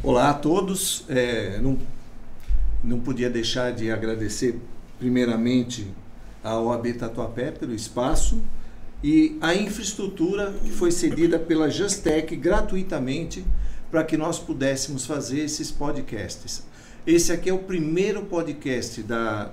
Olá a todos. Não podia deixar de agradecer primeiramente à OAB Tatuapé pelo espaço e a infraestrutura que foi cedida pela Justec gratuitamente para que nós pudéssemos fazer esses podcasts. Esse aqui é o primeiro podcast da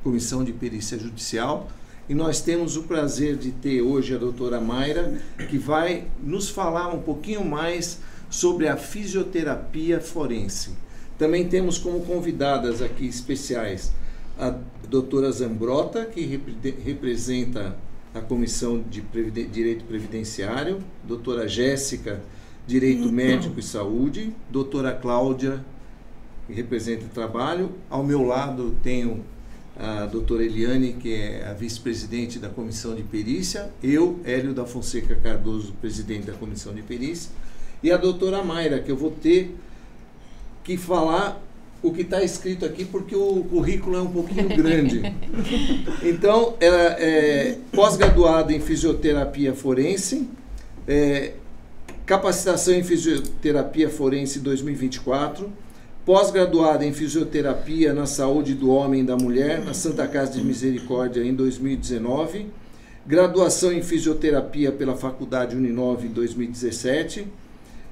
Comissão de Perícia Judicial e nós temos o prazer de ter hoje a doutora Mayra, que vai nos falar um pouquinho mais sobre a fisioterapia forense. Também temos como convidadas aqui especiais a doutora Zambrota, que representa a Comissão de Direito Previdenciário, doutora Jéssica, Direito Médico e Saúde, doutora Cláudia, que representa o Trabalho. Ao meu lado tenho a doutora Eliane, que é a vice-presidente da Comissão de Perícia, eu, Hélio da Fonseca Cardoso, presidente da Comissão de Perícia, e a doutora Mayra, que eu vou ter que falar o que está escrito aqui, porque o currículo é um pouquinho grande. Então, ela é pós-graduada em fisioterapia forense, capacitação em fisioterapia forense 2024, pós-graduada em fisioterapia na saúde do homem e da mulher na Santa Casa de Misericórdia em 2019, graduação em fisioterapia pela Faculdade Uninove em 2017,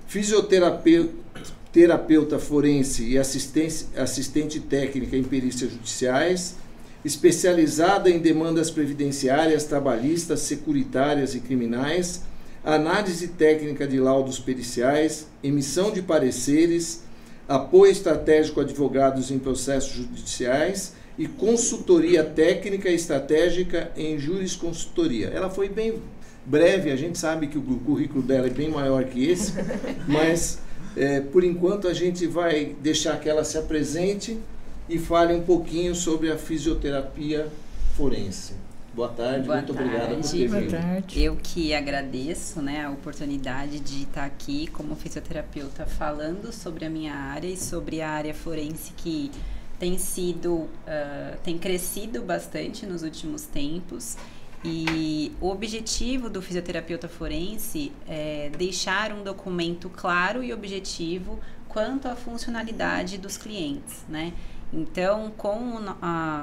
fisioterapeuta forense e assistente técnica em perícias judiciais, especializada em demandas previdenciárias, trabalhistas, securitárias e criminais, análise técnica de laudos periciais, emissão de pareceres, apoio estratégico a advogados em processos judiciais e consultoria técnica e estratégica em jurisconsultoria. Ela foi bem breve, a gente sabe que o currículo dela é bem maior que esse, mas por enquanto a gente vai deixar que ela se apresente e fale um pouquinho sobre a fisioterapia forense. Boa tarde, muito obrigada por ter vindo. Boa tarde. Eu que agradeço, a oportunidade de estar aqui como fisioterapeuta falando sobre a minha área e sobre a área forense que tem crescido bastante nos últimos tempos. E o objetivo do fisioterapeuta forense é deixar um documento claro e objetivo quanto à funcionalidade dos clientes, Então, com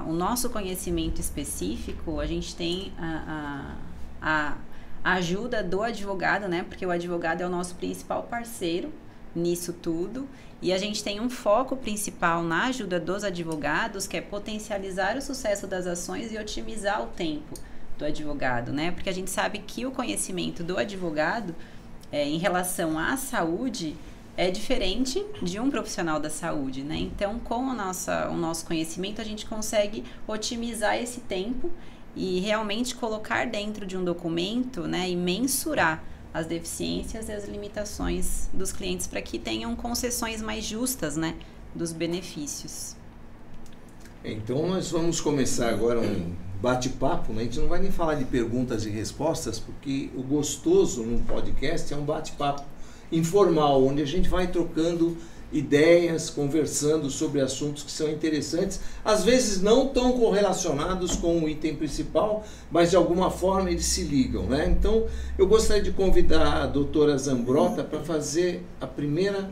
o nosso conhecimento específico, a gente tem a ajuda do advogado, Porque o advogado é o nosso principal parceiro nisso tudo. E a gente tem um foco principal na ajuda dos advogados, que é potencializar o sucesso das ações e otimizar o tempo do advogado, Porque a gente sabe que o conhecimento do advogado em relação à saúde é diferente de um profissional da saúde, Então, com o nosso conhecimento, a gente consegue otimizar esse tempo e realmente colocar dentro de um documento, e mensurar as deficiências e as limitações dos clientes para que tenham concessões mais justas, dos benefícios. Então, nós vamos começar agora um bate-papo, A gente não vai nem falar de perguntas e respostas, porque o gostoso num podcast é um bate-papo informal, onde a gente vai trocando ideias, conversando sobre assuntos que são interessantes, às vezes não tão correlacionados com o item principal, mas de alguma forma eles se ligam, Então, eu gostaria de convidar a doutora Zambrota para fazer a primeira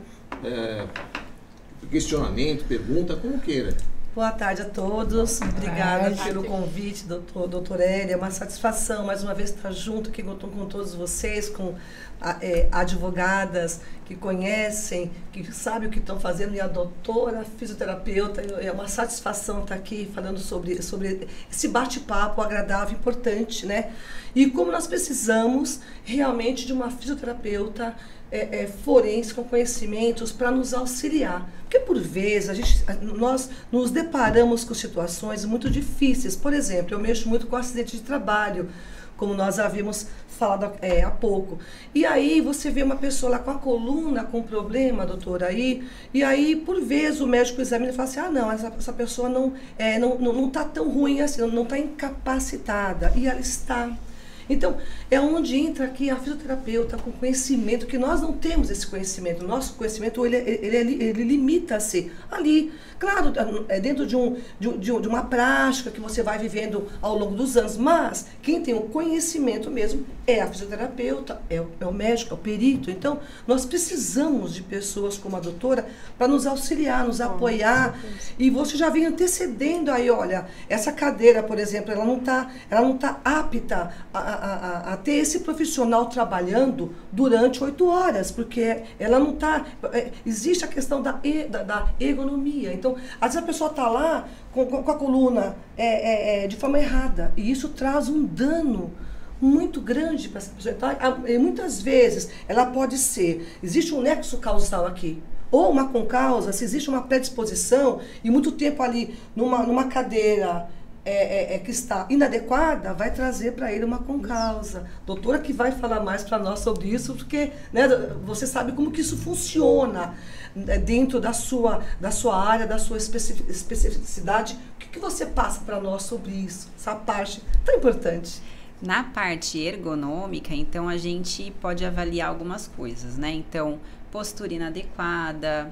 questionamento, pergunta, como queira. Boa tarde a todos, obrigada pelo convite, doutor Hélio, é uma satisfação mais uma vez estar junto aqui com todos vocês, com advogadas que conhecem, que sabem o que estão fazendo, e a doutora fisioterapeuta, é uma satisfação estar aqui falando sobre esse bate-papo agradável, importante, E como nós precisamos realmente de uma fisioterapeuta forense com conhecimentos para nos auxiliar. Porque, por vezes, nós nos deparamos com situações muito difíceis. Por exemplo, eu mexo muito com acidente de trabalho, como nós havíamos falado há pouco. E aí você vê uma pessoa lá com a coluna com problema, doutora, e aí, por vezes, o médico examina e fala assim, não, essa pessoa não está tão ruim assim, não está incapacitada. E ela está. Então, é onde entra aqui a fisioterapeuta com conhecimento, que nós não temos esse conhecimento. O nosso conhecimento, ele limita-se ali. Claro, é dentro de uma prática que você vai vivendo ao longo dos anos, mas quem tem o conhecimento mesmo é a fisioterapeuta, é o médico, é o perito. Então, nós precisamos de pessoas como a doutora para nos auxiliar, nos apoiar. E você já vem antecedendo aí, olha, essa cadeira, por exemplo, ela não tá apta a ter esse profissional trabalhando durante 8 horas, porque ela não está... Existe a questão da ergonomia. Então, às vezes a pessoa está lá com a coluna de forma errada, e isso traz um dano muito grande para essa pessoa. Então, muitas vezes, ela pode ser... Existe um nexo causal aqui, ou uma concausa, se existe uma predisposição, e muito tempo ali numa cadeira... que está inadequada, vai trazer para ele uma concausa. Doutora que vai falar mais para nós sobre isso, porque, né, você sabe como que isso funciona dentro da sua área, da sua especificidade. O que você passa para nós sobre isso? Essa parte tão importante. Na parte ergonômica, então, a gente pode avaliar algumas coisas, né? Então, postura inadequada,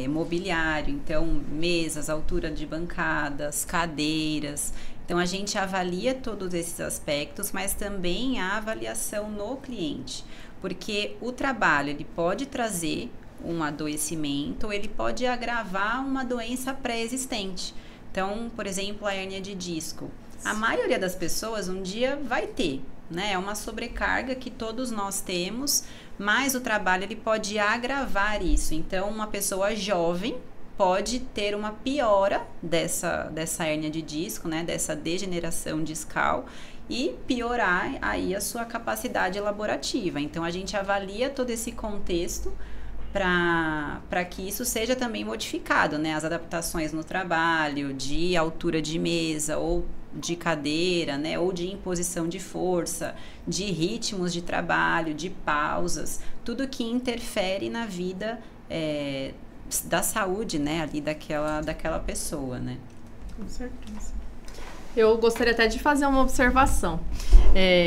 mobiliário, então mesas, altura de bancadas, cadeiras. Então a gente avalia todos esses aspectos, mas também a avaliação no cliente, porque o trabalho ele pode trazer um adoecimento ou ele pode agravar uma doença pré-existente. Então, por exemplo, a hérnia de disco. A maioria das pessoas um dia vai ter, né? É uma sobrecarga que todos nós temos, mas o trabalho ele pode agravar isso. Então, uma pessoa jovem pode ter uma piora dessa hérnia de disco, né? Dessa degeneração discal e piorar aí a sua capacidade elaborativa. Então, a gente avalia todo esse contexto para que isso seja também modificado, né? As adaptações no trabalho, de altura de mesa ou de cadeira, né, ou de imposição de força, de ritmos de trabalho, de pausas, tudo que interfere na vida da saúde, né, ali daquela pessoa, né. Com certeza. Eu gostaria até de fazer uma observação.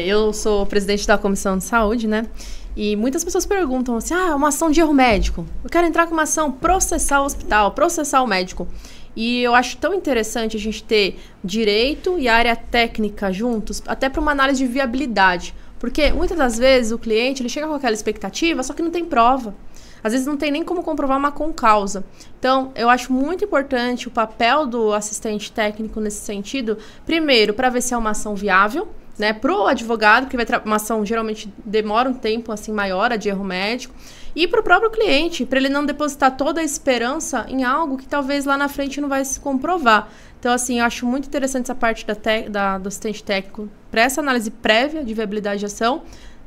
Eu sou presidente da Comissão de Saúde, né, e muitas pessoas perguntam assim, uma ação de erro médico, eu quero entrar com uma ação, processar o hospital, processar o médico. E eu acho tão interessante a gente ter direito e área técnica juntos, até para uma análise de viabilidade. Porque muitas das vezes o cliente ele chega com aquela expectativa, só que não tem prova. Às vezes não tem nem como comprovar uma concausa. Então, eu acho muito importante o papel do assistente técnico nesse sentido. Primeiro, para ver se é uma ação viável, né, para o advogado, que uma ação geralmente demora um tempo assim maior, a de erro médico. E para o próprio cliente, para ele não depositar toda a esperança em algo que talvez lá na frente não vai se comprovar. Então, assim, eu acho muito interessante essa parte do assistente técnico para essa análise prévia de viabilidade de ação,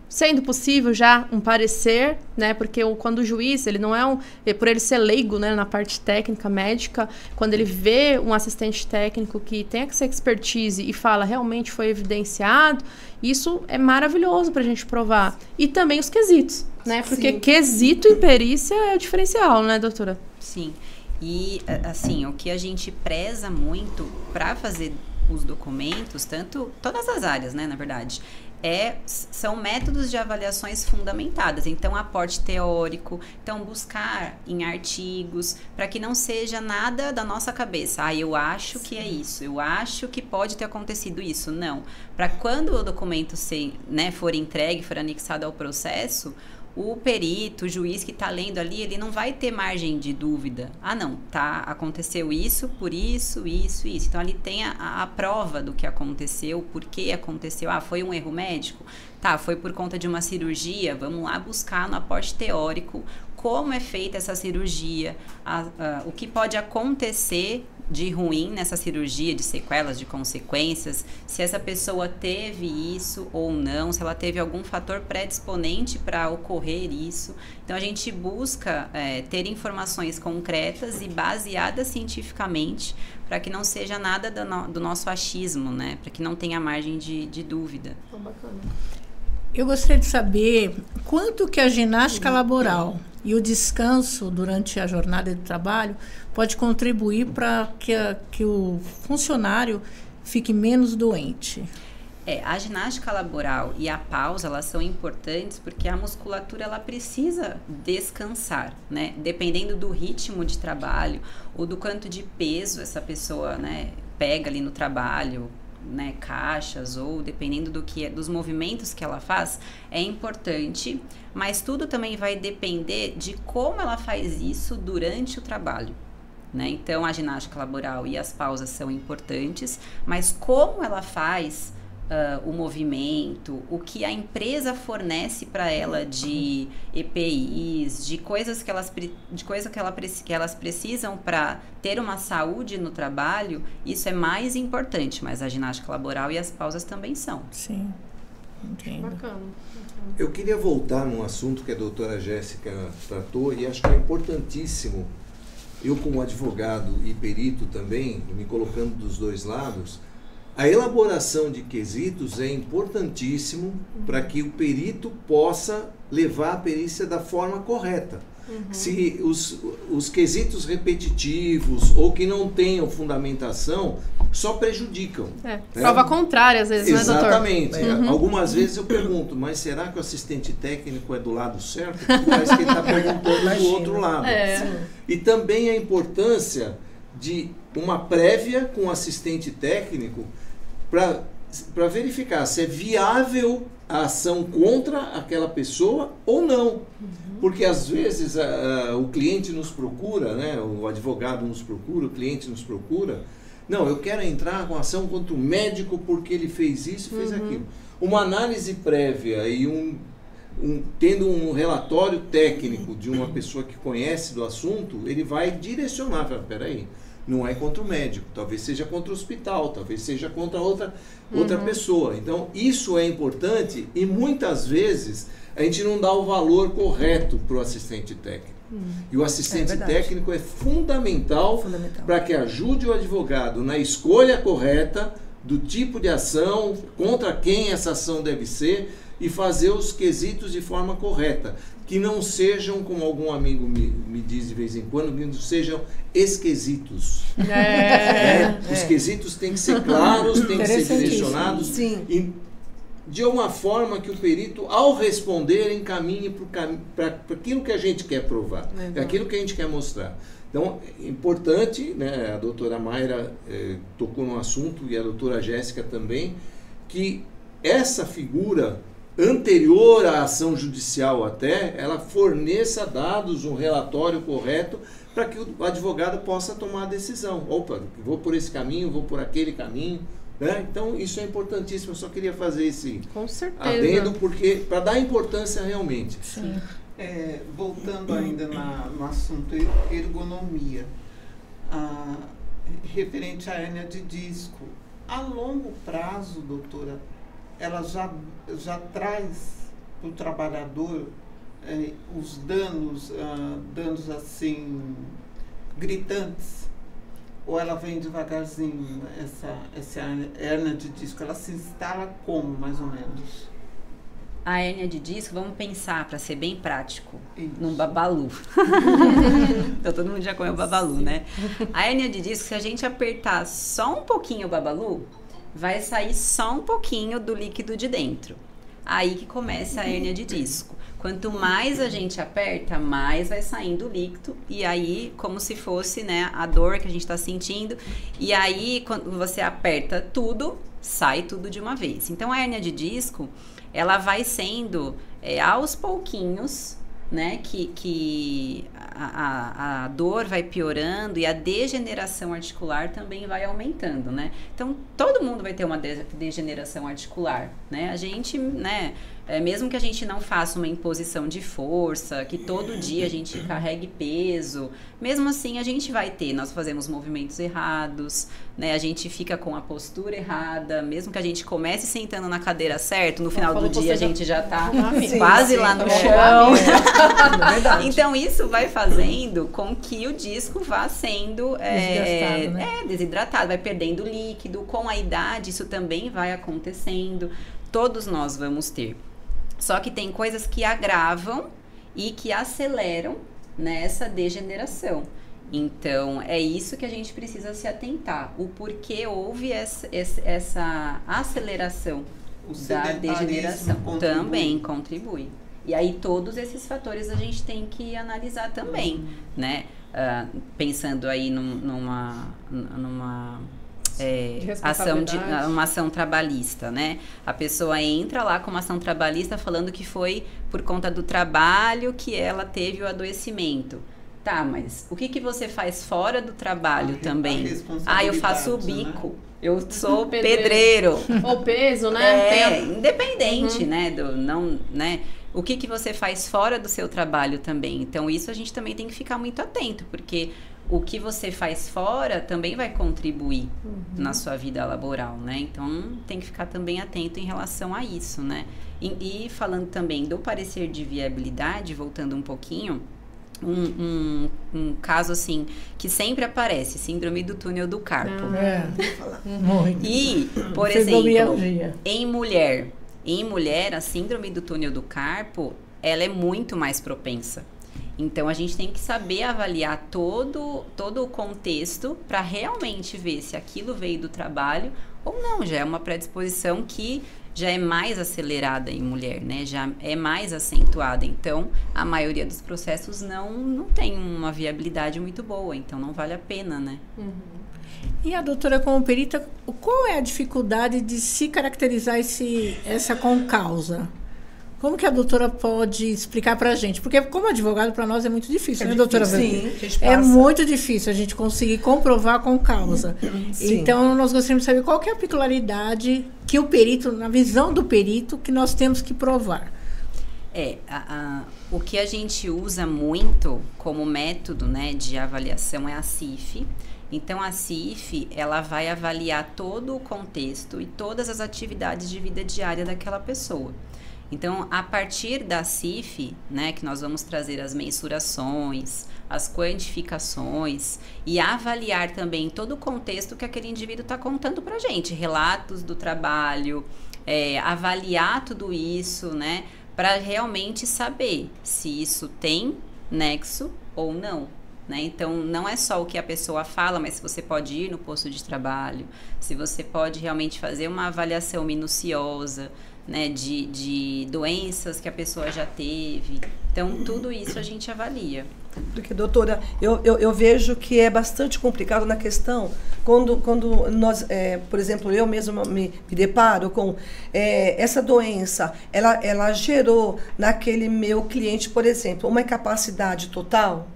sendo possível já um parecer, né? Porque quando o juiz, ele não por ele ser leigo, né, na parte técnica, médica, quando ele vê um assistente técnico que tem essa expertise e fala realmente foi evidenciado, isso é maravilhoso para a gente provar. E também os quesitos, né? Porque sim, quesito e perícia é o diferencial, né, doutora? Sim. E, assim, o que a gente preza muito para fazer os documentos, todas as áreas, né, na verdade, são métodos de avaliações fundamentadas. Então, aporte teórico, então buscar em artigos, para que não seja nada da nossa cabeça. Eu acho que é isso, eu acho que pode ter acontecido isso. Não. Para quando o documento for entregue, for anexado ao processo, o perito, o juiz que está lendo ali, ele não vai ter margem de dúvida. Não, aconteceu isso, por isso, isso, isso. Então, ali tem a prova do que aconteceu, por que aconteceu. Foi um erro médico? Foi por conta de uma cirurgia? Vamos lá buscar no aporte teórico como é feita essa cirurgia, o que pode acontecer de ruim nessa cirurgia, de sequelas, de consequências, se essa pessoa teve isso ou não, se ela teve algum fator predisponente para ocorrer isso. Então, a gente busca ter informações concretas e baseadas cientificamente para que não seja nada do nosso achismo, né? Para que não tenha margem de dúvida. Bacana. Eu gostaria de saber quanto que a ginástica laboral e o descanso durante a jornada de trabalho pode contribuir para que o funcionário fique menos doente. A ginástica laboral e a pausa, elas são importantes porque a musculatura, ela precisa descansar, né? Dependendo do ritmo de trabalho ou do quanto de peso essa pessoa, né, pega ali no trabalho, né, caixas, ou dependendo dos movimentos que ela faz, é importante, mas tudo também vai depender de como ela faz isso durante o trabalho. Né? Então, a ginástica laboral e as pausas são importantes, mas como ela faz o movimento, o que a empresa fornece para ela de EPIs, de coisas que elas precisam para ter uma saúde no trabalho, isso é mais importante, mas a ginástica laboral e as pausas também são. Sim, entendo. Bacana. Eu queria voltar num assunto que a doutora Jéssica tratou e acho que é importantíssimo. Eu, como advogado e perito também, me colocando dos dois lados, a elaboração de quesitos é importantíssimo para que o perito possa levar a perícia da forma correta. Se os quesitos repetitivos ou que não tenham fundamentação só prejudicam. Prova contrária, às vezes, exatamente. Né, doutor? Algumas vezes eu pergunto, mas será que o assistente técnico é do lado certo? Parece que ele está perguntando do outro lado. E também a importância de uma prévia com o assistente técnico para verificar se é viável a ação contra aquela pessoa ou não. Porque às vezes o cliente nos procura, né? O advogado nos procura, o cliente nos procura. Não, eu quero entrar com ação contra o médico porque ele fez isso, fez aquilo. Uma análise prévia e tendo um relatório técnico de uma pessoa que conhece do assunto, ele vai direcionar, peraí, não é contra o médico, talvez seja contra o hospital, talvez seja contra outra pessoa. Então, isso é importante e muitas vezes a gente não dá o valor correto para o assistente técnico. E o assistente técnico é fundamental para que ajude o advogado na escolha correta do tipo de ação, contra quem essa ação deve ser e fazer os quesitos de forma correta. Que não sejam, como algum amigo me diz de vez em quando, que não sejam esquisitos. Os quesitos têm que ser claros, têm que ser direcionados. Sim. De uma forma que o perito, ao responder, encaminhe para aquilo que a gente quer provar, aquilo que a gente quer mostrar. Então, é importante, né, a doutora Mayra tocou no assunto, e a doutora Jéssica também, que essa figura anterior à ação judicial até, ela forneça dados, um relatório correto, para que o advogado possa tomar a decisão. Opa, vou por esse caminho, vou por aquele caminho. Né? Então, isso é importantíssimo. Eu só queria fazer esse adendo, porque para dar importância realmente. Sim. Voltando ainda no assunto ergonomia, referente à hérnia de disco, a longo prazo, doutora, ela já traz para o trabalhador os danos assim gritantes? Ou ela vem devagarzinho, essa hérnia de disco? Ela se instala como, mais ou menos? A hérnia de disco, vamos pensar, para ser bem prático, num babalu. Então, todo mundo já comeu babalu, né? A hérnia de disco, se a gente apertar só um pouquinho o babalu, vai sair só um pouquinho do líquido de dentro. Aí que começa a hérnia de disco. Quanto mais a gente aperta, mais vai saindo o líquido, e aí, como se fosse, né, a dor que a gente está sentindo, e aí, quando você aperta tudo, sai tudo de uma vez. Então, a hérnia de disco, ela vai sendo aos pouquinhos, né, que a dor vai piorando e a degeneração articular também vai aumentando, né? Então, todo mundo vai ter uma degeneração articular, né? A gente, né, mesmo que a gente não faça uma imposição de força, que todo dia a gente carregue peso, mesmo assim a gente vai ter, nós fazemos movimentos errados, né? A gente fica com a postura errada, mesmo que a gente comece sentando na cadeira certo, no final do dia a gente já tá quase lá no chão. Então isso vai fazendo com que o disco vá sendo desidratado, vai perdendo líquido. Com a idade isso também vai acontecendo, todos nós vamos ter. Só que tem coisas que agravam e que aceleram nessa degeneração. Então, é isso que a gente precisa se atentar. O porquê houve essa aceleração da degeneração. Também contribui. E aí, todos esses fatores a gente tem que analisar também, né? Pensando aí numa uma ação trabalhista, né? A pessoa entra lá com uma ação trabalhista falando que foi por conta do trabalho que ela teve o adoecimento. Tá, mas o que você faz fora do trabalho também? Eu faço o bico, né? Eu sou pedreiro. Ou peso, né? Independente, né? O que você faz fora do seu trabalho também. Então, isso a gente também tem que ficar muito atento, porque o que você faz fora também vai contribuir na sua vida laboral, né? Então, tem que ficar também atento em relação a isso, né? E falando também do parecer de viabilidade, voltando um pouquinho, um caso assim que sempre aparece, síndrome do túnel do carpo. Muito. E, por exemplo, em mulher, a síndrome do túnel do carpo, ela é muito mais propensa. Então, a gente tem que saber avaliar todo o contexto para realmente ver se aquilo veio do trabalho ou não. Já é uma predisposição que já é mais acelerada em mulher, né? Já é mais acentuada. Então, a maioria dos processos não tem uma viabilidade muito boa. Então, não vale a pena, né? E a doutora, como perita, qual é a dificuldade de se caracterizar essa concausa? Como que a doutora pode explicar para a gente? Porque como advogado, para nós é muito difícil, né, doutora? Sim, é muito difícil a gente conseguir comprovar com causa. Sim. Então, nós gostaríamos de saber qual que é a peculiaridade que o perito, na visão do perito, que nós temos que provar. O que a gente usa muito como método, né, de avaliação é a CIF. Então, a CIF, ela vai avaliar todo o contexto e todas as atividades de vida diária daquela pessoa. Então, a partir da CIF, né, que nós vamos trazer as mensurações, as quantificações e avaliar também todo o contexto que aquele indivíduo está contando para a gente, relatos do trabalho, avaliar tudo isso, né, para realmente saber se isso tem nexo ou não. Né? Então, não é só o que a pessoa fala, mas se você pode ir no posto de trabalho, se você pode realmente fazer uma avaliação minuciosa, né, de doenças que a pessoa já teve. Então, tudo isso a gente avalia. Porque, doutora, eu vejo que é bastante complicado na questão quando nós, por exemplo, eu mesma me deparo com essa doença, ela gerou naquele meu cliente, por exemplo, uma incapacidade total,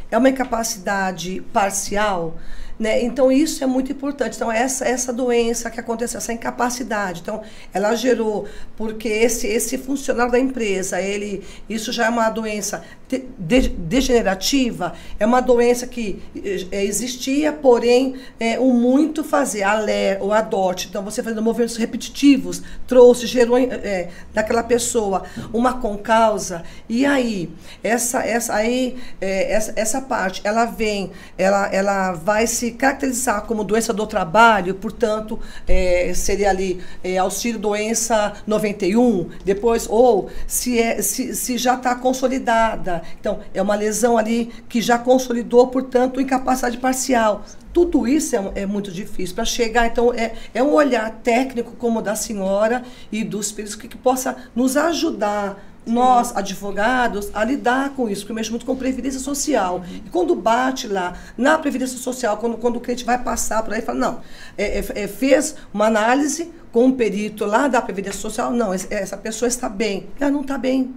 é uma incapacidade parcial, né? Então, isso é muito importante. Então, essa doença que aconteceu, essa incapacidade, então, ela gerou, porque esse funcionário da empresa, isso já é uma doença degenerativa, é uma doença que existia, porém, o muito fazer, o ADOT, então, você fazendo movimentos repetitivos, gerou naquela pessoa uma concausa, e aí, essa parte, ela vai se caracterizar como doença do trabalho, portanto, seria ali auxílio doença 91, depois, ou se já está consolidada. Então, é uma lesão ali que já consolidou, portanto, incapacidade parcial. Tudo isso é muito difícil para chegar. Então, é um olhar técnico como o da senhora e dos peritos que possa nos ajudar, nós, advogados, a lidar com isso, porque eu mexo muito com previdência social. E quando bate lá na previdência social, quando o cliente vai passar por aí, fala, não, fez uma análise com um perito lá da previdência social, não, essa pessoa está bem. Ela não está bem.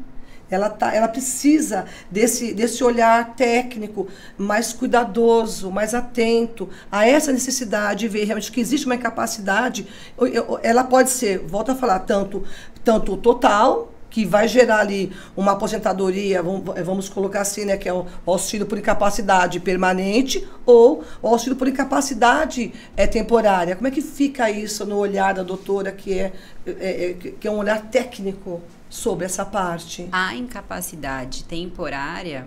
Ela precisa desse olhar técnico mais cuidadoso, mais atento a essa necessidade de ver realmente que existe uma incapacidade. Ela pode ser, volto a falar, tanto total, que vai gerar ali uma aposentadoria, vamos colocar assim, né, que é o auxílio por incapacidade permanente ou o auxílio por incapacidade temporária. Como é que fica isso no olhar da doutora, que é um olhar técnico sobre essa parte? A incapacidade temporária,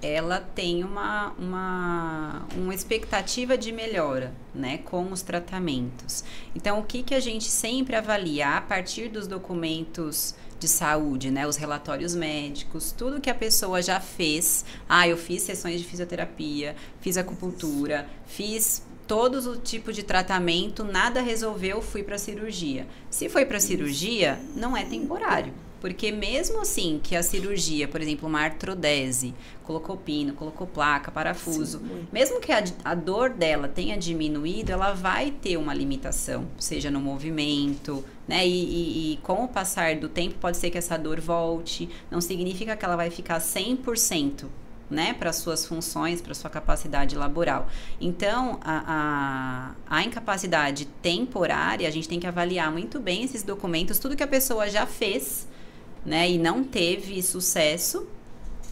ela tem uma expectativa de melhora, né, com os tratamentos. Então, o que a gente sempre avalia a partir dos documentos de saúde, né, os relatórios médicos, tudo que a pessoa já fez. Eu fiz sessões de fisioterapia, fiz acupuntura, fiz todos o tipo de tratamento, nada resolveu, fui para cirurgia. Se foi para cirurgia, não é temporário. Porque mesmo assim que a cirurgia, por exemplo, uma artrodese, colocou pino, colocou placa, parafuso, mesmo que a dor dela tenha diminuído, ela vai ter uma limitação, seja no movimento, né? E com o passar do tempo pode ser que essa dor volte, não significa que ela vai ficar 100%. Né, para suas funções, para sua capacidade laboral. Então, a incapacidade temporária, a gente tem que avaliar muito bem esses documentos, tudo que a pessoa já fez, né, e não teve sucesso,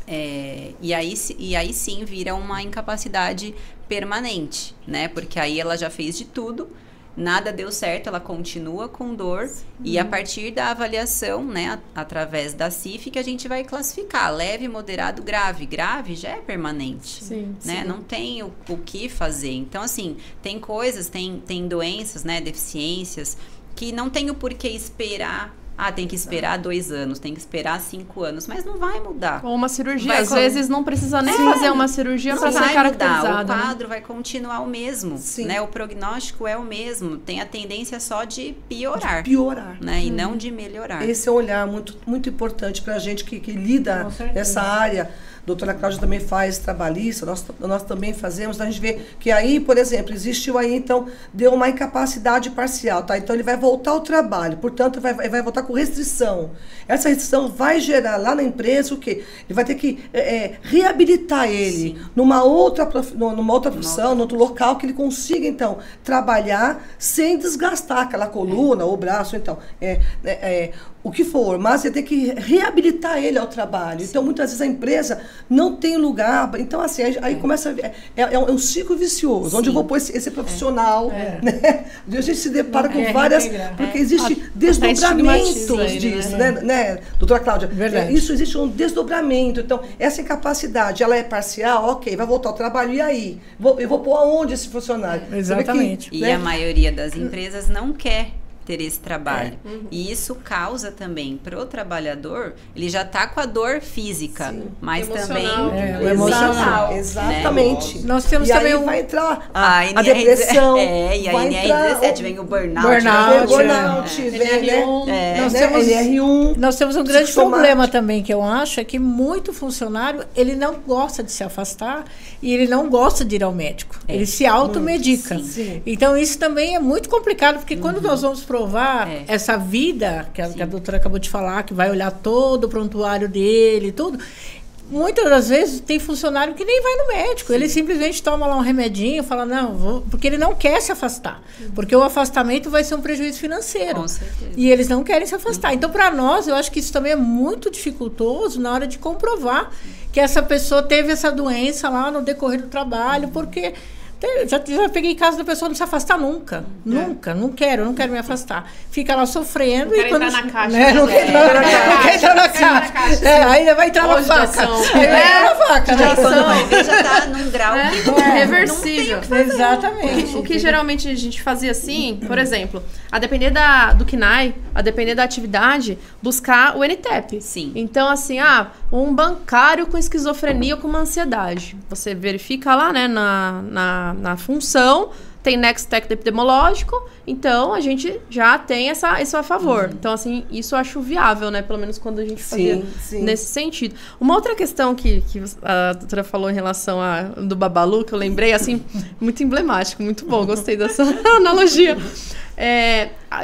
e aí sim vira uma incapacidade permanente, né, porque aí ela já fez de tudo, nada deu certo, ela continua com dor. E a partir da avaliação, né, através da CIF, que a gente vai classificar leve, moderado, grave. Grave já é permanente, né? Não tem o que fazer. Então, assim, tem coisas, tem doenças, né, deficiências, que não tem o porquê esperar. Tem que esperar 2 anos, tem que esperar 5 anos, mas não vai mudar. Ou uma cirurgia, às vezes não precisa nem fazer uma cirurgia para ser caracterizada. O quadro vai continuar o mesmo, né? O prognóstico é o mesmo, tem a tendência só de piorar. Né? E não de melhorar. Esse é um olhar muito, muito importante para a gente que lida nessa área. A doutora Cláudia também faz trabalhista, nós também fazemos, a gente vê que aí, por exemplo, existiu aí, então, deu uma incapacidade parcial, tá? Então, ele vai voltar ao trabalho, portanto, vai voltar com restrição. Essa restrição vai gerar lá na empresa o quê? Ele vai ter que reabilitar ele numa outra profissão, num outro local, que ele consiga, então, trabalhar sem desgastar aquela coluna ou braço, então, o que for, mas você tem que reabilitar ele ao trabalho. Então, muitas vezes a empresa não tem lugar. Então, assim, aí começa. É um ciclo vicioso, onde eu vou pôr esse profissional. Né? A gente se depara com várias. Porque existe desdobramentos disso, né, doutora Cláudia? Isso existe um desdobramento. Então, essa incapacidade, ela é parcial, ok, vai voltar ao trabalho, e aí? Eu vou pôr aonde esse funcionário? Exatamente. E a maioria das empresas não quer ter esse trabalho. E isso causa também para o trabalhador, ele já está com a dor física, mas emocional, também emocional. Exatamente. Né? Nós temos e também aí vai entrar a NR, depressão. E a NR17 vem o burnout. NR1. Nós temos um grande problema também, que eu acho, é que muito funcionário, ele não gosta de se afastar e ele não gosta de ir ao médico. Ele se automedica. Então, isso também é muito complicado, porque quando nós vamos provar essa vida que a doutora acabou de falar, que vai olhar todo o prontuário dele, tudo, muitas das vezes tem funcionário que nem vai no médico. Ele simplesmente toma lá um remedinho, fala, não, porque ele não quer se afastar. Porque o afastamento vai ser um prejuízo financeiro. Com certeza. E eles não querem se afastar. Então, para nós, eu acho que isso também é muito dificultoso na hora de comprovar que essa pessoa teve essa doença lá no decorrer do trabalho, porque já peguei caso da pessoa não se afastar nunca. Nunca, não quero me afastar. Fica lá sofrendo. Não quer entrar na caixa. Não quer entrar na caixa. Ainda vai entrar na faca. Na faca. Já está num grau reversível. Exatamente. O que geralmente a gente fazia assim, por exemplo, a depender do CNAE, a depender da atividade, buscar o NTEP. Sim. Então, assim, um bancário com esquizofrenia ou com uma ansiedade. Você verifica lá, né, na função, tem nexo técnico epidemiológico, então a gente já tem isso a favor. Então, assim, isso eu acho viável, né? Pelo menos quando a gente fazia nesse sentido. Uma outra questão que a doutora falou em relação do Babalu, que eu lembrei, assim, muito emblemático, muito bom, gostei dessa analogia.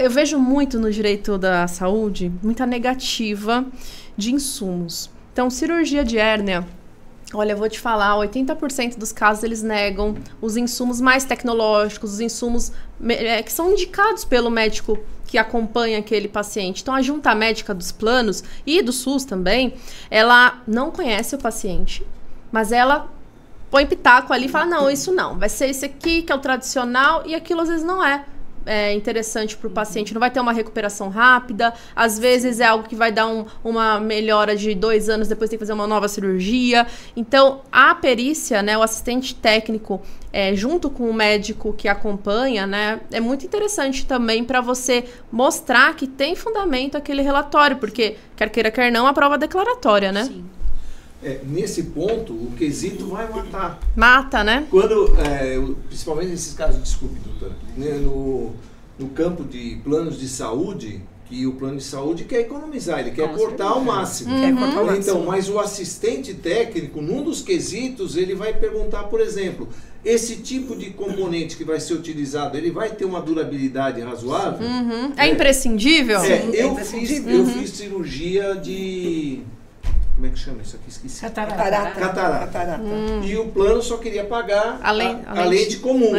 Eu vejo muito no direito da saúde, muita negativa de insumos. Então, cirurgia de hérnia, olha, eu vou te falar, 80% dos casos eles negam os insumos mais tecnológicos, os insumos que são indicados pelo médico que acompanha aquele paciente. Então, a junta médica dos planos e do SUS também, ela não conhece o paciente, mas ela põe pitaco ali e fala, não, isso não, vai ser esse aqui que é o tradicional, e aquilo às vezes não é. interessante para o paciente, não vai ter uma recuperação rápida, às vezes é algo que vai dar uma melhora de 2 anos, depois tem que fazer uma nova cirurgia. Então, a perícia, né, o assistente técnico, junto com o médico que acompanha, né, é muito interessante também para você mostrar que tem fundamento aquele relatório, porque, quer queira, quer não, a prova declaratória, né? Sim. Nesse ponto, o quesito vai matar. Mata, né? Quando, principalmente nesses casos, desculpe, doutora, no campo de planos de saúde, que o plano de saúde quer economizar, ele quer cortar ao máximo. Quer cortar ao máximo. Então, mas o assistente técnico, num dos quesitos, ele vai perguntar, por exemplo, esse tipo de componente que vai ser utilizado, ele vai ter uma durabilidade razoável? É imprescindível? Eu fiz cirurgia de... Como é que chama isso aqui? Esqueci. Catarata. E o plano só queria pagar a lente comum.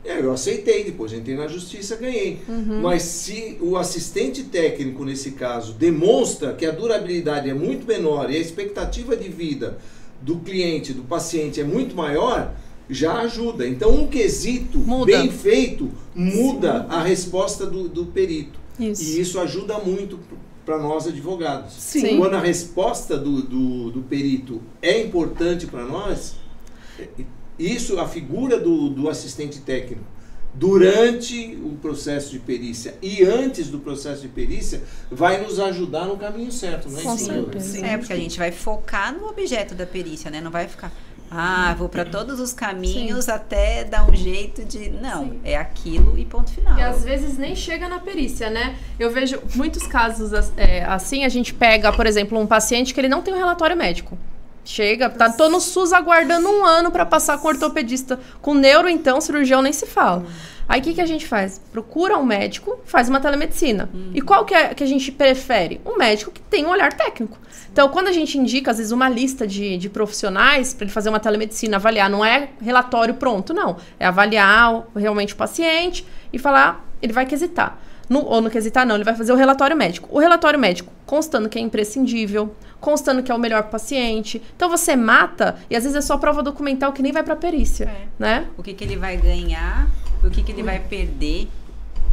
Eu aceitei, depois entrei na justiça, ganhei. Mas se o assistente técnico, nesse caso, demonstra que a durabilidade é muito menor e a expectativa de vida do cliente, do paciente, é muito maior, já ajuda. Então, um quesito bem feito muda a resposta do perito. Isso. E isso ajuda muito para nós advogados. Sim. Quando a resposta do perito é importante para nós, isso, a figura do assistente técnico durante o processo de perícia e antes do processo de perícia vai nos ajudar no caminho certo, não é isso? Porque a gente vai focar no objeto da perícia, né? Não vai ficar, vou para todos os caminhos até dar um jeito de... Não, é aquilo e ponto final. E às vezes nem chega na perícia, né? Eu vejo muitos casos assim, a gente pega, por exemplo, um paciente que ele não tem um relatório médico. Chega, tô no SUS aguardando 1 ano para passar com ortopedista. Com neuro, então, cirurgião nem se fala. Aí o que a gente faz? Procura um médico, faz uma telemedicina. E qual que a gente prefere? Um médico que tem um olhar técnico. Então, quando a gente indica, às vezes, uma lista de profissionais para ele fazer uma telemedicina, avaliar, não é relatório pronto, não. É avaliar realmente o paciente e falar, ele vai quesitar. Ou não quesitar, não, ele vai fazer o relatório médico. O relatório médico constando que é imprescindível, constando que é o melhor para o paciente. Então, você mata e às vezes é só prova documental que nem vai para a perícia, né? O que ele vai ganhar, o que ele vai perder,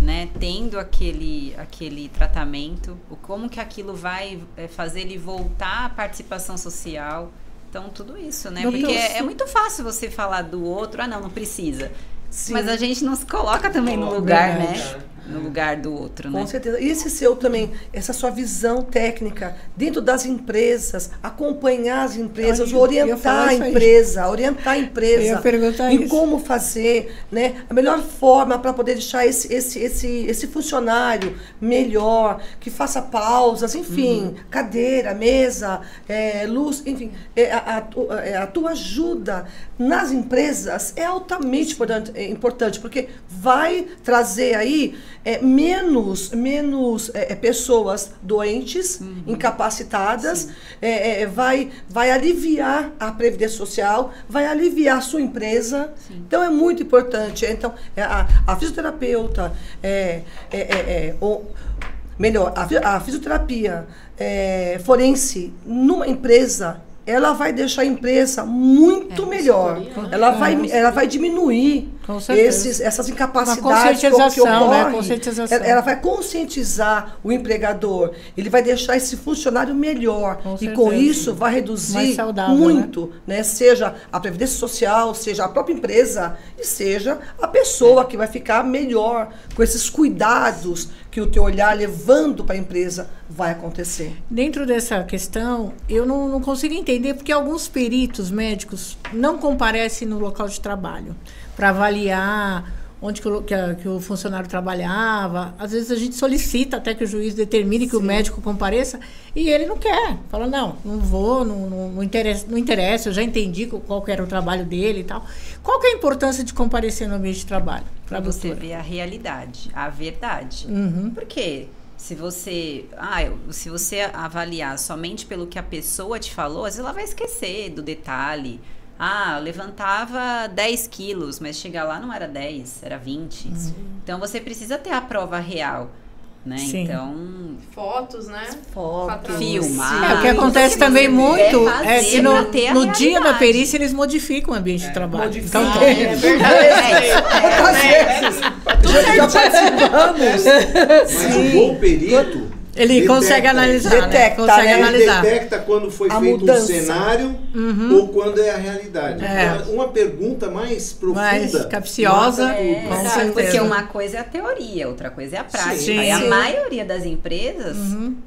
né? Tendo aquele tratamento, como que aquilo vai fazer ele voltar à participação social. Então, tudo isso, né? Porque é muito fácil você falar do outro, não precisa. Sim. Mas a gente não se coloca também no lugar, né? No lugar do outro, né? Com certeza. E esse seu também, essa sua visão técnica dentro das empresas, acompanhar as empresas, orientar a empresa em como fazer, né? A melhor forma para poder deixar esse funcionário melhor, que faça pausas, enfim, cadeira, mesa, luz, enfim, a tua ajuda nas empresas é altamente importante, porque vai trazer aí menos pessoas doentes, incapacitadas, vai aliviar a Previdência Social, vai aliviar a sua empresa. Sim. Então, é muito importante. Então, a fisioterapeuta, a fisioterapia forense numa empresa, ela vai deixar a empresa muito melhor. Ela vai diminuir essas incapacidades que ocorrem. Ela vai conscientizar o empregador. Ele vai deixar esse funcionário melhor. E com isso vai reduzir muito, né? Seja a Previdência Social, seja a própria empresa e seja a pessoa que vai ficar melhor com esses cuidados que o teu olhar levando para a empresa vai acontecer. Dentro dessa questão, eu não consigo entender porque alguns peritos médicos não comparecem no local de trabalho para avaliar onde que o funcionário trabalhava. Às vezes a gente solicita até que o juiz determine que o médico compareça e ele não quer. Fala, não vou, não interessa, eu já entendi qual que era o trabalho dele e tal. Qual que é a importância de comparecer no ambiente de trabalho? Para você ver a realidade, a verdade. Por quê? Se você avaliar somente pelo que a pessoa te falou, às vezes ela vai esquecer do detalhe. Eu levantava 10 quilos, mas chegar lá não era 10, era 20. Então, você precisa ter a prova real. né? Sim. Então, Fotos, né? Fotos. filmar. O que acontece também muito é que pra ter a no dia da realidade. perícia eles modificam o ambiente de trabalho. Modificam. Então, É verdade. Já participamos. Mas o bom perito... ele detecta consegue isso. analisar, Detecta, consegue né? Ele analisar. detecta quando foi A feito mudança. um cenário ou quando é a realidade. É. Uma pergunta mais profunda. Mais capciosa, mata tudo. com Exato, certeza. porque uma coisa é a teoria, outra coisa é a prática. Sim. E a Sim. maioria das empresas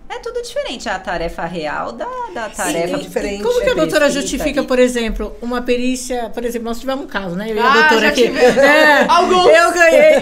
é tudo diferente. A tarefa real da tarefa diferente. Como que a doutora escrita justifica, ali. por exemplo, uma perícia... Por exemplo, nós tivemos um caso, né? Eu e a Ah, doutora já aqui. tivemos. Alguns.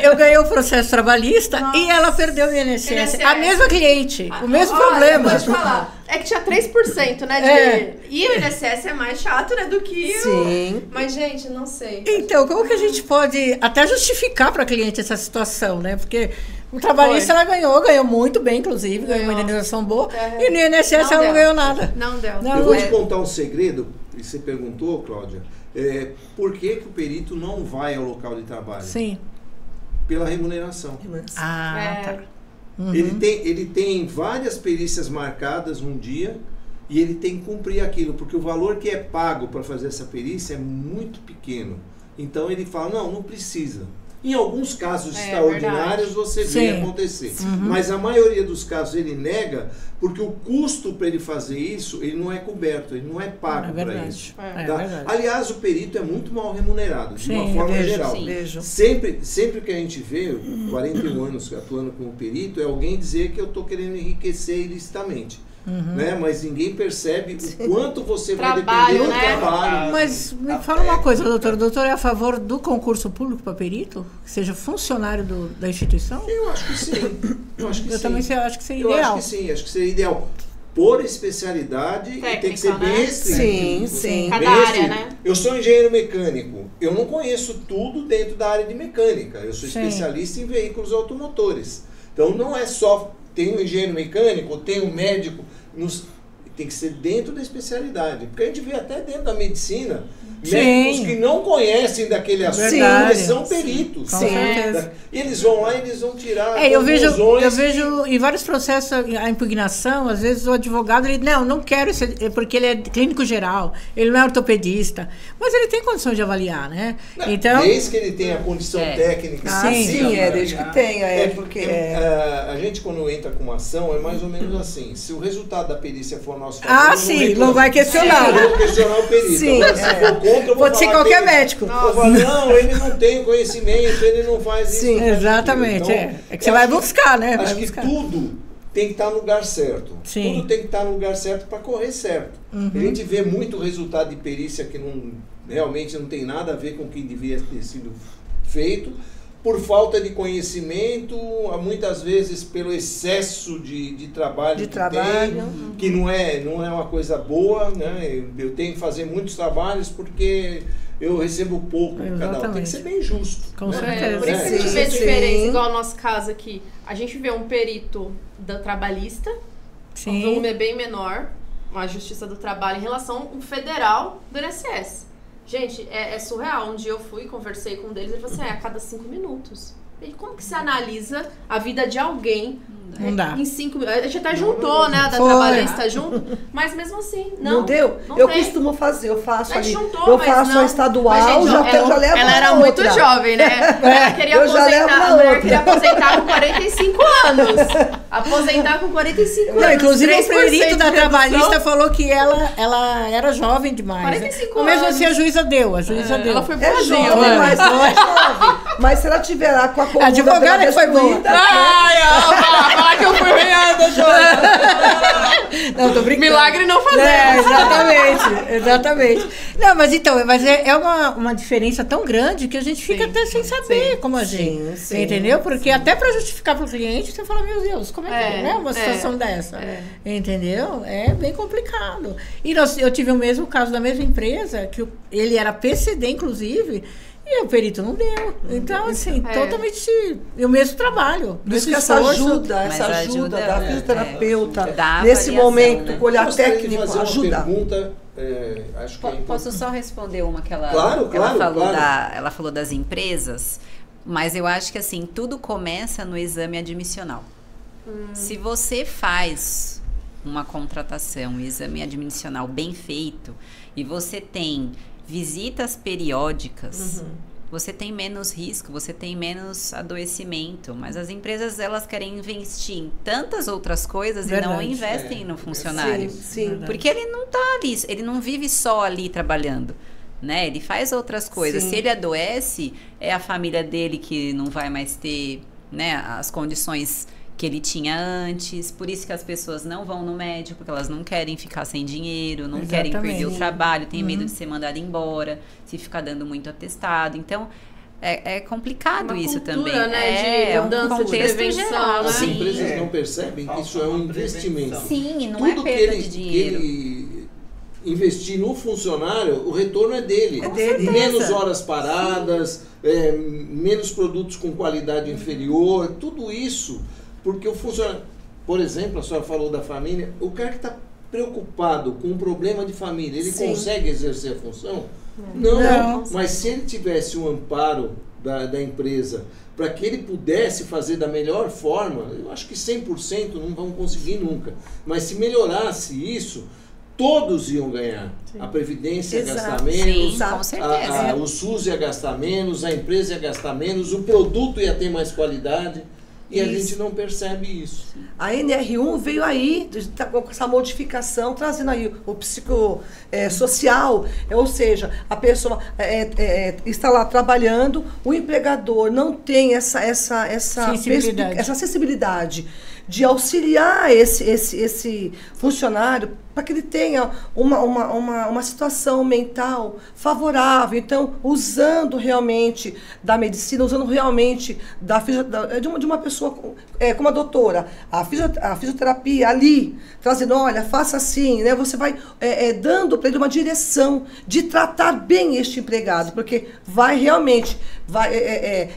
Eu ganhei o processo trabalhista e ela perdeu o INSS. A mesma cliente, o mesmo Olha, problema. Pode falar. É que tinha 3%, né? É. E o INSS é mais chato, né? Do que Sim. Mas, gente, não sei. Então, como que a gente pode até justificar para a cliente essa situação, né? Porque o trabalhista ela ganhou muito bem, inclusive, ganhou uma indenização boa, e no INSS ela não ganhou nada. Não deu. Não, Eu vou é. te contar um segredo, e você perguntou, Cláudia, por que que o perito não vai ao local de trabalho? Sim. Pela remuneração. Ah, tá. Ele tem várias perícias marcadas um dia e ele tem que cumprir aquilo, porque o valor que é pago para fazer essa perícia é muito pequeno. Então ele fala, não precisa. Em alguns casos extraordinários você vê Sim. acontecer. Mas a maioria dos casos ele nega, porque o custo para ele fazer isso, ele não é coberto, ele não é pago para verdade. isso. É Tá? verdade. Aliás, o perito é muito mal remunerado, de uma Sim, forma vejo, geral. sim. Vejo. Sempre que a gente vê, 41 anos atuando como perito, é alguém dizer que eu estou querendo enriquecer ilicitamente. Né? Mas ninguém percebe o quanto você Trabalho, vai depender do né? trabalho. Mas me fala uma coisa, doutora. O doutor é a favor do concurso público para perito? Que seja funcionário da instituição? Eu acho que sim. Eu acho que Eu sim. também acho que seria Eu ideal. acho que sim, acho que seria ideal. Por especialidade, e tem que ser Técnica, bem né? restrito. Sim, sim. Cada Bem área, restrito. né? Eu sou engenheiro mecânico. Eu não conheço tudo dentro da área de mecânica. Eu sou Sim. especialista em veículos automotores. Então não é só tem um engenheiro mecânico, tem um médico. Tem que ser dentro da especialidade. Porque a gente vê até dentro da medicina médicos que não conhecem daquele assunto, Verdade. eles são peritos. Com certeza. E eles vão lá e eles vão tirar Eu conclusões. vejo em vários processos a impugnação, às vezes o advogado, ele não quero esse, porque ele é clínico geral, ele não é ortopedista, mas ele tem condição de avaliar, né? Não, Então, desde que ele tenha a condição técnica. Sim, desde que tenha, A gente quando entra com uma ação é mais ou menos assim, se o resultado da perícia for nosso favor, eu sim, reclamo. não vai questionar. Eu vou questionar o perito. Sim, Agora, se for contra, eu vou Pode ser falar qualquer que ele- médico. Eu vou falar, não, ele não tem conhecimento, ele não faz isso. Sim, não faz exatamente, aquilo. é que você eu vai acho buscar, né? Acho Vai que buscar. tudo tem que estar no lugar certo. Sim. Tudo tem que estar no lugar certo para correr certo. A gente vê muito resultado de perícia que realmente não tem nada a ver com o que devia ter sido feito, por falta de conhecimento, muitas vezes pelo excesso de trabalho De que trabalho. tem, que não é uma coisa boa, né? Eu tenho que fazer muitos trabalhos porque eu recebo pouco cada um. Tem Exatamente. que ser bem justo. Com né? certeza. Por isso que a gente Sim, vê sim. diferença, igual no nosso caso aqui. A gente vê um perito da trabalhista, o Sim. volume é bem menor, a Justiça do Trabalho, em relação ao federal do INSS. Gente, é surreal. Um dia eu fui, conversei com um deles, ele falou assim, a cada 5 minutos. E como que você analisa a vida de alguém Não dá. em 5 minutos? A gente até juntou, né, da Foi. trabalhista junto, mas mesmo assim, não deu? não Eu tem. costumo fazer, eu faço A gente ali. juntou, Eu mas faço não. a estadual, Mas, gente, já levo ela era a muito outra. jovem, né? Ela queria eu já levo aposentar, na a mulher outra. queria aposentar com 45 anos. Aposentar com 45 anos. Não, inclusive o 3% perito de da redução. trabalhista falou que ela era jovem demais. 45 Mas mesmo anos. assim a juíza deu. Ela foi É boazinha, jovem, né? mas não é jovem. Mas se ela tiver lá com a coluna advogada bem que foi boa. destruída, Ai, falar que eu fui doutora. Não, tô brincando. Milagre não fazer. Exatamente. Não, mas então, é uma diferença tão grande que a gente fica até sem saber como agir. sim. Entendeu? Porque até para justificar para o cliente, você fala, meu Deus, como é que É, é uma situação é, dessa? é. Entendeu? É bem complicado. E eu tive o mesmo caso da mesma empresa, que ele era PCD, inclusive, e o perito não deu. Então, assim, totalmente o mesmo trabalho. Por isso mesmo que essa esforço. ajuda, Mas essa ajuda ajuda, da fisioterapeuta, da nesse avaliação, momento, né? com olhar Gostaria de técnico, fazer uma ajuda. pergunta, acho que é importante. Posso só responder uma que ela, Claro, ela falou claro. ela falou das empresas, mas eu acho que assim, tudo começa no exame admissional. Se você faz uma contratação, um exame admissional bem feito, e você tem visitas periódicas, você tem menos risco, você tem menos adoecimento. Mas as empresas, elas querem investir em tantas outras coisas e não investem no funcionário. Sim. Porque ele não tá ali, ele não vive só ali trabalhando, né? Ele faz outras coisas. Sim. Se ele adoece, é a família dele que não vai mais ter, né, as condições que ele tinha antes. Por isso que as pessoas não vão no médico, porque elas não querem ficar sem dinheiro, não querem perder o trabalho, têm medo de ser mandado embora, se ficar dando muito atestado. Então, é complicado isso também. Né, de mudança, um contexto de geral. né? As empresas não percebem que isso é um investimento. Sim, não Tudo é perda de dinheiro. Que ele investir no funcionário, o retorno é dele. É dele. Menos horas paradas, menos produtos com qualidade inferior, tudo isso. Porque o funcionário, por exemplo, a senhora falou da família, o cara que está preocupado com um problema de família, ele consegue exercer a função? Não. Mas se ele tivesse um amparo da empresa para que ele pudesse fazer da melhor forma, eu acho que 100% não vão conseguir nunca. Mas se melhorasse isso, todos iam ganhar. A Previdência ia gastar menos, com certeza. o SUS ia gastar menos, a empresa ia gastar menos, o produto ia ter mais qualidade. E a gente não percebe isso. A NR1 veio aí, com essa modificação, trazendo aí o psicossocial, ou seja, a pessoa está lá trabalhando, o empregador não tem essa sensibilidade de auxiliar esse funcionário para que ele tenha uma situação mental favorável. Então, usando realmente da medicina, usando realmente de uma pessoa como a doutora, a fisioterapia ali, trazendo, olha, faça assim, né? Você vai dando para ele uma direção de tratar bem este empregado, porque vai realmente,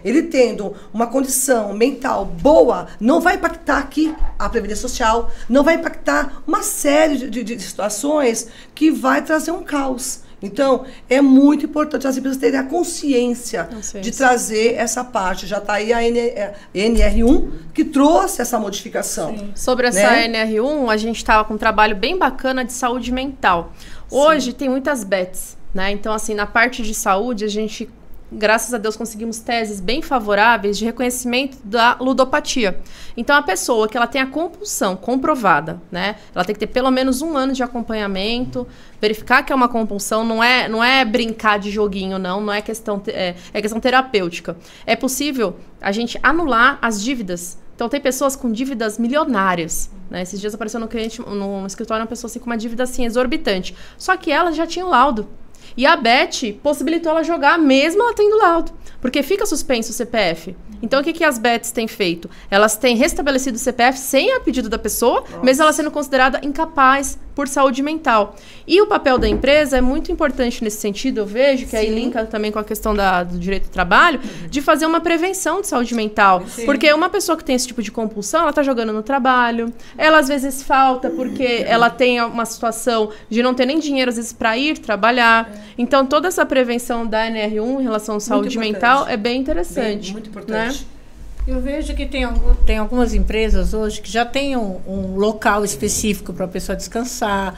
ele tendo uma condição mental boa, não vai impactar aqui a Previdência Social, não vai impactar uma série de situações que vai trazer um caos. Então, é muito importante as empresas terem a consciência de trazer essa parte. Já está aí a NR1, que trouxe essa modificação. Sim. Sobre essa NR1, a gente estava com um trabalho bem bacana de saúde mental. Hoje tem muitas bets, né? Então, assim, na parte de saúde, a gente, graças a Deus, conseguimos teses bem favoráveis de reconhecimento da ludopatia. Então, a pessoa que ela tem a compulsão comprovada, né? Ela tem que ter pelo menos 1 ano de acompanhamento, verificar que é uma compulsão, não é brincar de joguinho, não é questão, é questão terapêutica. É possível a gente anular as dívidas. Então, tem pessoas com dívidas milionárias, né? Esses dias apareceu no escritório uma pessoa assim, com uma dívida assim, exorbitante. Só que ela já tinha o laudo. E a Bet possibilitou ela jogar mesmo ela tendo laudo, porque fica suspenso o CPF. Então, o que as Bets têm feito? Elas têm restabelecido o CPF sem a pedido da pessoa, mesmo ela sendo considerada incapaz por saúde mental. E o papel da empresa é muito importante nesse sentido, eu vejo, que aí linka também com a questão do direito do trabalho, de fazer uma prevenção de saúde mental. Porque uma pessoa que tem esse tipo de compulsão, ela está jogando no trabalho, ela às vezes falta porque ela tem uma situação de não ter nem dinheiro, às vezes, para ir trabalhar. Então, toda essa prevenção da NR1 em relação à saúde mental é bem interessante. Muito importante. Né? Eu vejo que tem algumas empresas hoje que já tem um local específico para a pessoa descansar.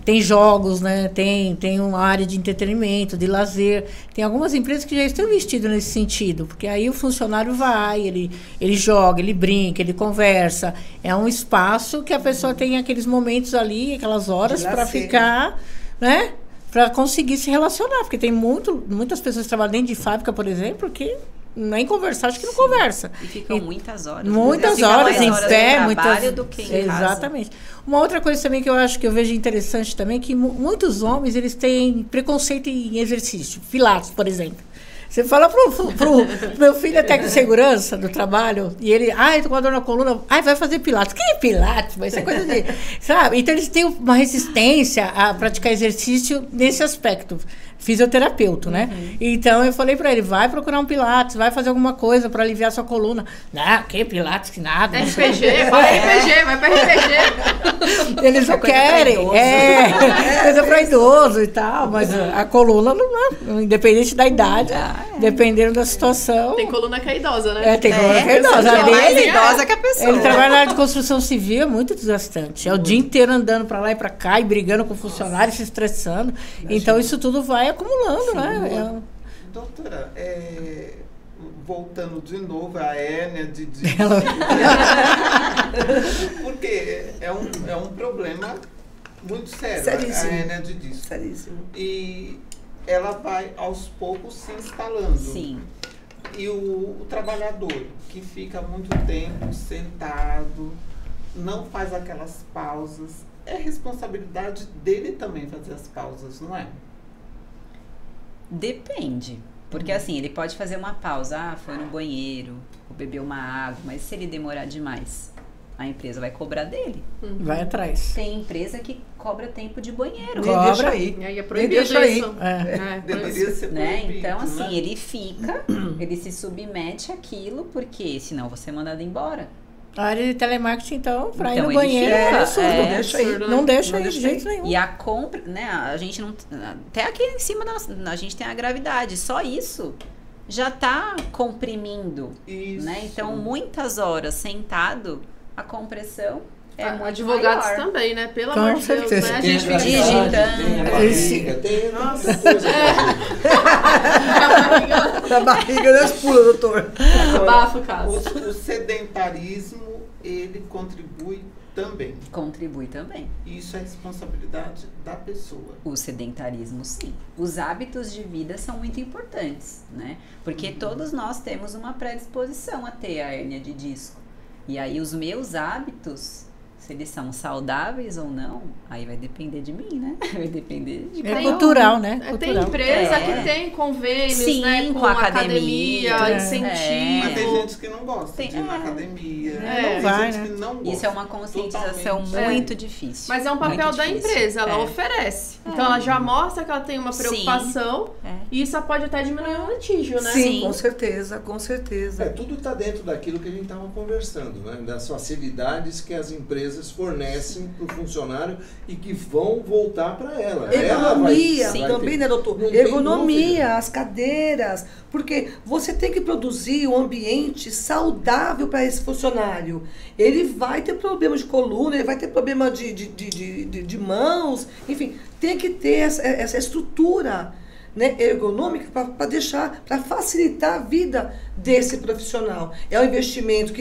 Tem jogos, né? Tem uma área de entretenimento, de lazer. Tem algumas empresas que já estão investidas nesse sentido, porque aí o funcionário vai, ele joga, ele brinca, ele conversa. É um espaço que a pessoa tem aqueles momentos ali, aquelas horas para ficar, né? Para conseguir se relacionar, porque tem muitas pessoas que trabalham dentro de fábrica, por exemplo, que nem conversar, acho que não conversa. E ficam muitas horas. Muitas horas em pé, muitas do que em casa. Exatamente. Uma outra coisa também que eu vejo interessante também, que muitos homens, eles têm preconceito em exercício. Pilates, por exemplo. Você fala pro meu filho é técnico de segurança do trabalho, e ele, eu tô com uma dor na coluna, vai fazer Pilates. Que é Pilates? Vai ser coisa de... Sabe? Então, eles têm uma resistência a praticar exercício nesse aspecto. fisioterapeuta, né? Então eu falei pra ele, vai procurar um Pilates, vai fazer alguma coisa pra aliviar sua coluna. Não, que Pilates, que nada. RPG, vai RPG, vai pra RPG. Eles não querem. Coisa pra idoso e tal, mas a coluna, não, independente da idade, dependendo da situação. Tem coluna que é idosa, né? Tem coluna que é idosa. É mais idosa que a pessoa. Ele trabalha na área de construção civil, é muito desgastante. É o dia inteiro andando pra lá e pra cá e brigando com funcionários, se estressando. Então isso tudo vai acumulando, né? Doutora, voltando de novo à hérnia de disco, porque é um problema muito sério, Seríssimo. a hérnia de disco. Seríssimo. E ela vai aos poucos se instalando. Sim. E o trabalhador que fica muito tempo sentado, não faz aquelas pausas, é responsabilidade dele também fazer as pausas, não é? Depende. Porque assim, ele pode fazer uma pausa, foi no banheiro, ou beber uma água, mas se ele demorar demais, a empresa vai cobrar dele. Vai atrás. Tem empresa que cobra tempo de banheiro. Nem deixa aí. E aí é Nem proibido deixa aí. isso. Deveria ser Né? proibido, Então, assim, né? ele fica, ele se submete àquilo, porque senão você é mandado embora. A área de telemarketing, então, pra ir Então, no ele banheiro, fica, é absurdo. é, Não deixa aí. absurdo, né? Não deixa Não aí de deixa jeito nenhum. E a compra, né, a gente não... Até aqui em cima, a gente tem a gravidade. Só isso já tá comprimindo, Isso. né? Então, muitas horas sentado, a compressão é muito Advogados maior. também, né? Pelo Com amor de Deus, certeza. né? A Tem gente a fica gravidade, digitando. tem a barriga, tem muita coisa. Da barriga das pulas, doutor. abafa o caso. O sedentarismo, ele contribui também. Contribui também. Isso é responsabilidade da pessoa. O sedentarismo, sim. Os hábitos de vida são muito importantes, né? Porque todos nós temos uma predisposição a ter a hérnia de disco. E aí os meus hábitos, se eles são saudáveis ou não, aí vai depender de mim, né? Vai depender de É cada um. cultural, né? Tem Cultural. empresa É. que tem convênios, Sim, né? com academia, incentivo. Mas tem gente que não gosta Tem- de ir na academia. É. Tem Vai, gente né? que não gosta. Isso é uma conscientização Totalmente. muito difícil. Mas é um papel muito da difícil. empresa, ela É. oferece. Então ela já mostra que ela tem uma Sim. preocupação É. e isso pode até diminuir o litígio, né? Sim, Sim. com certeza, com certeza. Tudo está dentro daquilo que a gente estava conversando, né? Das facilidades que as empresas fornecem para o funcionário e que vão voltar para ela. Ergonomia Ela vai também, ter- né, doutor? Não tem Ergonomia, dúvida. as cadeiras. Porque você tem que produzir um ambiente saudável para esse funcionário. Ele vai ter problema de coluna, ele vai ter problema de mãos, enfim, tem que ter essa estrutura, né, ergonômica para deixar, para facilitar a vida desse profissional. É um investimento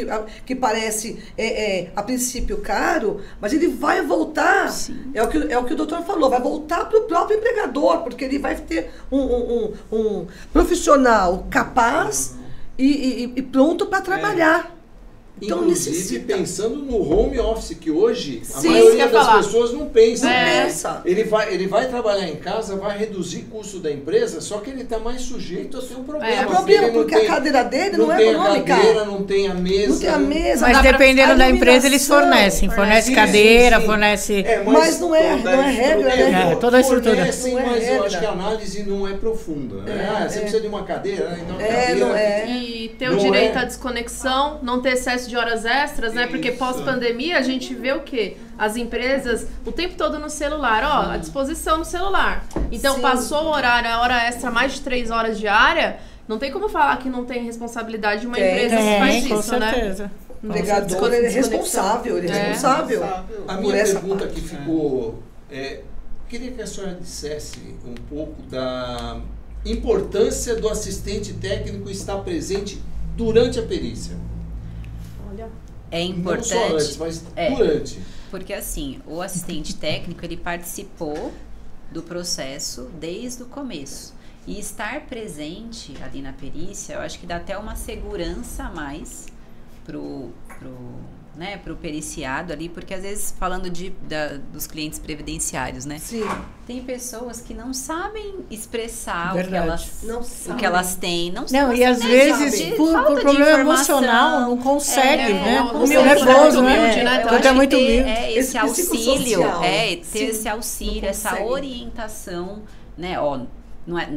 que parece a princípio caro, mas ele vai voltar. É o que o doutor falou, vai voltar para o próprio empregador, porque ele vai ter um profissional capaz e pronto para trabalhar. Então Inclusive necessita. pensando no home office, que hoje a Sim, maioria isso que eu ia das falar. pessoas não pensa. Não né? pensa. Ele vai trabalhar em casa, vai reduzir custo da empresa, só que ele está mais sujeito a ter um problema. É problema, ele não porque a tem- cadeira dele não é tem ergonômica. a cadeira, não tem a mesa. Não tem a mesa. Mas dá pra- dependendo a da empresa, eles iluminação. fornecem. Fornece Sim, cadeira, sim, sim. fornece... Mas não é toda a regra, né? estrutura- Toda a estrutura. Fornecem, Não é mas eu regra. acho que a análise não é profunda. Né? Você precisa de uma cadeira, né? Então a É, cadeira não é. E ter o Não direito é. à desconexão, não ter excesso de horas extras, né? Porque Isso. pós-pandemia a gente vê o quê? As empresas o tempo todo no celular, ó, à disposição no celular. Então Sim. passou o horário, a hora extra, mais de 3 horas diária, não tem como falar que não tem responsabilidade de uma Tem, empresa que faz com isso, né? certeza. O empregador ele é responsável, ele é responsável. A Por minha essa pergunta parte. que ficou... queria que a senhora dissesse um pouco da importância do assistente técnico estar presente durante a perícia. Olha, É Não importante. só antes, mas É. durante. Porque assim, o assistente técnico, ele participou do processo desde o começo. E estar presente ali na perícia, eu acho que dá até uma segurança a mais pro periciado ali, porque às vezes, falando dos clientes previdenciários, né? Sim, Tem pessoas que não sabem expressar Verdade. não o que elas têm. Não, Não, e às nem vezes, sabem. por Falta de problema informação. emocional, não consegue, né? não Humilde, consegue. nervoso, né? humilde, né? Eu Então, Porque acho é que muito ter, humilde. esse Esse auxílio, psicossocial. ter Sim, esse auxílio, não essa consegue. orientação, né? Ó,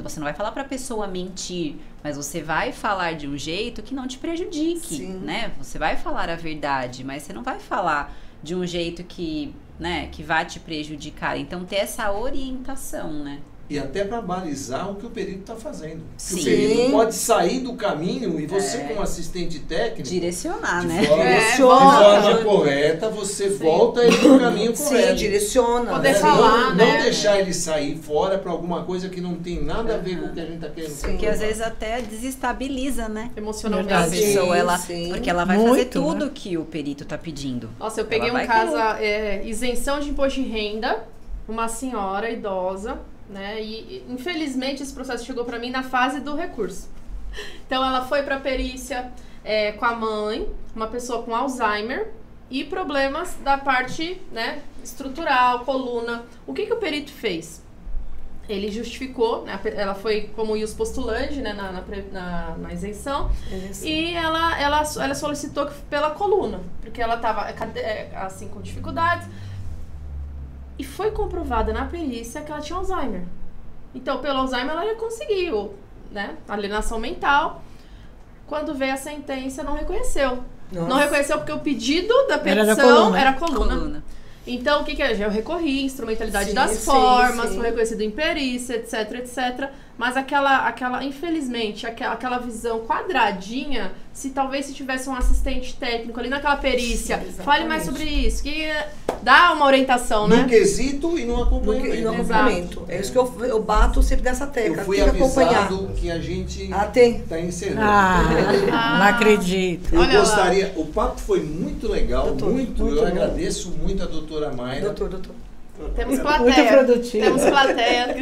você não vai falar para a pessoa mentir, mas você vai falar de um jeito que não te prejudique, Sim. né? Você vai falar a verdade, mas você não vai falar de um jeito que, né, que vai te prejudicar. Então, ter essa orientação, né? E até para balizar o que o perito está fazendo. Sim. O perito pode sair do caminho e você, como assistente técnico, Direcionar, de né? forma correta, você volta ele no caminho correto. Sim, direciona. Poder falar, não né? deixar ele sair fora para alguma coisa que não tem nada a ver com o que a gente está querendo fazer. Porque às vezes até desestabiliza, né? A Emocionalmente. pessoa, Sim. porque ela vai fazer Muito, tudo né? que o perito tá pedindo. Nossa, eu peguei Ela um vai caso, isenção de imposto de renda, uma senhora idosa, né? E infelizmente esse processo chegou para mim na fase do recurso. Então ela foi para perícia com a mãe, uma pessoa com Alzheimer e problemas da parte, né, estrutural, coluna. O que o perito fez? Ele justificou, né, ela foi como ius postulante, né, na isenção, e ela solicitou pela coluna, porque ela estava assim com dificuldades. E foi comprovada na perícia que ela tinha Alzheimer. Então, pelo Alzheimer, ela já conseguiu, né? Alienação mental. Quando veio a sentença, não reconheceu. Nossa. Não reconheceu porque o pedido da Era da petição coluna. era a coluna. Então, o que é? Eu recorri, instrumentalidade Sim, das sim, formas, sim. foi reconhecido em perícia, etc, etc. Mas infelizmente, aquela visão quadradinha, se tivesse um assistente técnico ali naquela perícia, Sim, fale mais sobre isso, que dá uma orientação, né? No quesito e no acompanhamento. E no acompanhamento. É isso que eu bato sempre nessa tecla. Eu fui Tem que acompanhar. avisado que a gente Tem. está encerrando. Não acredito. Eu Olha lá. gostaria, o papo foi muito legal, Doutor, muito. muito Eu bom. agradeço muito a doutora Mayra. Doutor. Temos Muito plateia. produtivo. Temos plateia.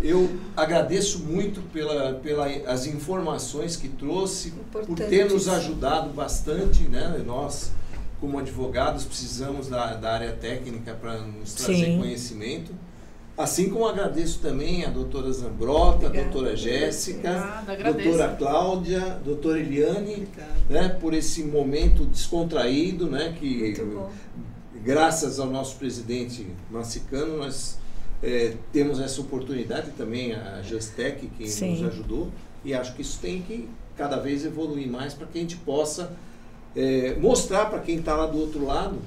Eu agradeço muito pelas informações que trouxe, por ter Importantes. nos ajudado bastante, né? Nós, como advogados, precisamos da área técnica para nos trazer Sim. conhecimento. Assim como agradeço também a doutora Zambrota, a Obrigada. doutora Jéssica, Obrigada, agradeço. doutora Cláudia, doutora Eliane, né, por esse momento descontraído, né, que Muito bom. graças ao nosso presidente Massicano, nós temos essa oportunidade, também a Justec, que Sim. nos ajudou, e acho que isso tem que cada vez evoluir mais para que a gente possa mostrar para quem está lá do outro lado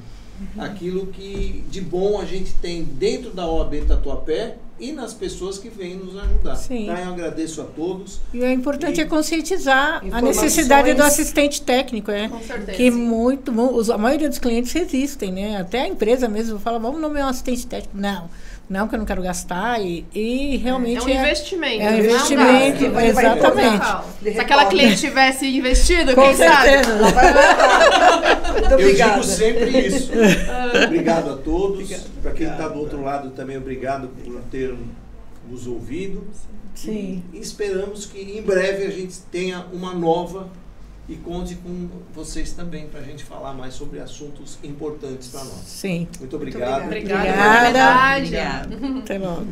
aquilo que de bom a gente tem dentro da OAB Tatuapé e nas pessoas que vêm nos ajudar. Sim. Tá? Eu agradeço a todos. E o importante é conscientizar a Informações. necessidade do assistente técnico, né? Com certeza. Que a maioria dos clientes resistem, né? Até a empresa mesmo fala, vamos nomear um assistente técnico. Não, que eu não quero gastar. E realmente É um investimento. É um não investimento, gasto. exatamente. Se aquela cliente tivesse investido, Com quem sabe? certeza. Muito Eu obrigada. digo sempre isso. Obrigado a todos. Para quem está do outro lado também, obrigado por ter nos ouvido. Sim. E esperamos que em breve a gente tenha uma nova e conte com vocês também para a gente falar mais sobre assuntos importantes para nós. Sim. Muito obrigado. obrigada. Obrigada pela oportunidade. Obrigada. Até logo.